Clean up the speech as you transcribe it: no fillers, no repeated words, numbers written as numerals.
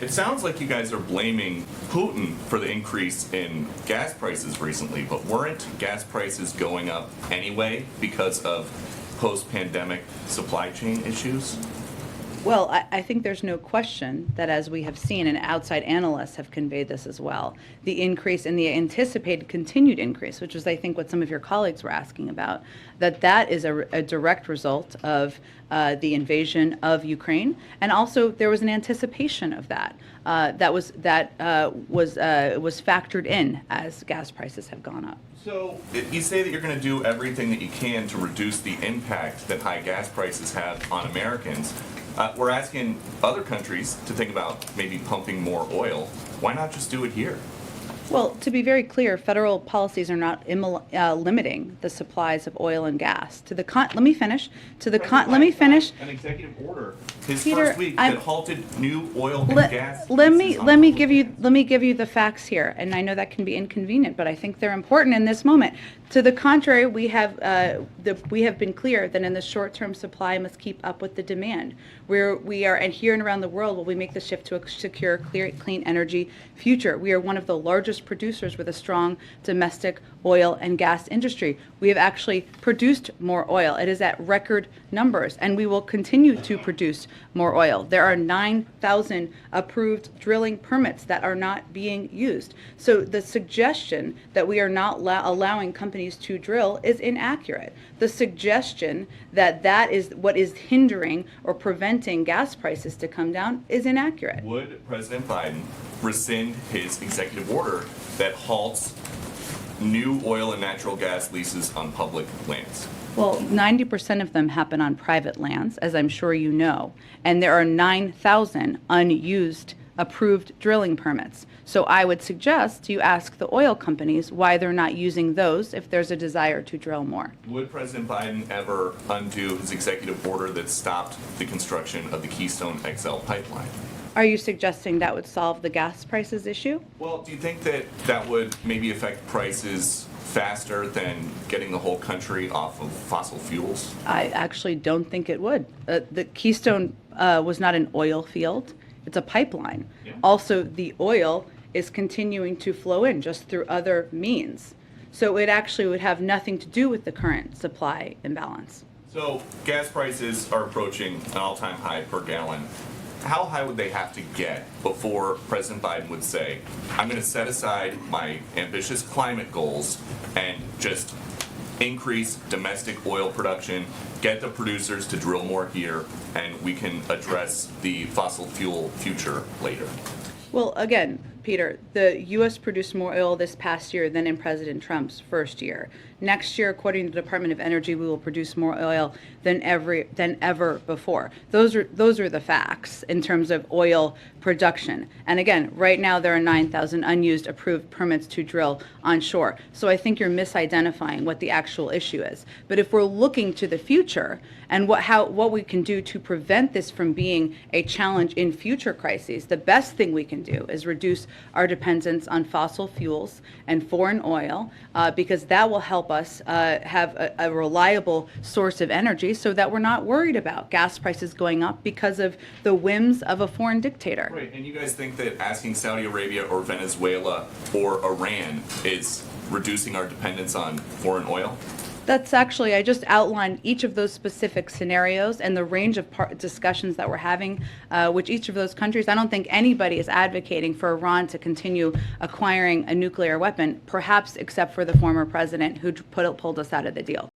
And it sounds like you guys are blaming Putin for the increase in gas prices recently, but weren't gas prices going up anyway because of post-pandemic supply chain issues? Well, I think there's no question that, as we have seen, and outside analysts have conveyed this as well, the increase in the anticipated continued increase, which is, I think, what some of your colleagues were asking about, that is a direct result of the invasion of Ukraine, and also there was an anticipation of that was factored in as gas prices have gone up. So you say that you're going to do everything that you can to reduce the impact that high gas prices have on Americans. We're asking other countries to think about maybe pumping more oil. Why not just do it here? Well, to be very clear, federal policies are not limiting the supplies of oil and gas. Let me finish. Let me finish. An executive order his Peter, first week that halted new oil and gas. Let me give you the facts here, and I know that can be inconvenient, but I think they're important in this moment. To the contrary, we have been clear that in the short term, supply must keep up with the demand. We are, and here and around the world, will we make the shift to a secure, clean energy future. We are one of the largest producers with a strong domestic oil and gas industry. We have actually produced more oil. It is at record numbers, and we will continue to produce more oil. There are 9,000 approved drilling permits that are not being used. So the suggestion that we are not allowing companies to drill is inaccurate. The suggestion that that is what is hindering or preventing gas prices to come down is inaccurate. Would President Biden rescind his executive order that halts new oil and natural gas leases on public lands? Well, 90% of them happen on private lands, as I'm sure you know, and there are 9,000 unused approved drilling permits. So I would suggest you ask the oil companies why they're not using those if there's a desire to drill more. Would President Biden ever undo his executive order that stopped the construction of the Keystone XL pipeline? Are you suggesting that would solve the gas prices issue? Well, do you think that that would maybe affect prices faster than getting the whole country off of fossil fuels? I actually don't think it would. The Keystone was not an oil field. It's a pipeline. Yeah. Also, the oil is continuing to flow in just through other means. So it actually would have nothing to do with the current supply imbalance. So gas prices are approaching an all-time high per gallon. How high would they have to get before President Biden would say, I'm going to set aside my ambitious climate goals and just increase domestic oil production, get the producers to drill more here, and we can address the fossil fuel future later? Well, again, Peter, the U.S. produced more oil this past year than in President Trump's first year. Next year, according to the Department of Energy, we will produce more oil than ever before. Those are the facts in terms of oil production. And again, right now there are 9,000 unused approved permits to drill onshore. So I think you're misidentifying what the actual issue is. But if we're looking to the future and what we can do to prevent this from being a challenge in future crises, the best thing we can do is reduce our dependence on fossil fuels and foreign oil, because that will help us have a reliable source of energy so that we're not worried about gas prices going up because of the whims of a foreign dictator. Right, and you guys think that asking Saudi Arabia or Venezuela or Iran is reducing our dependence on foreign oil? That's actually, I just outlined each of those specific scenarios and the range of discussions that we're having with each of those countries. I don't think anybody is advocating for Iran to continue acquiring a nuclear weapon, perhaps except for the former president who pulled us out of the deal.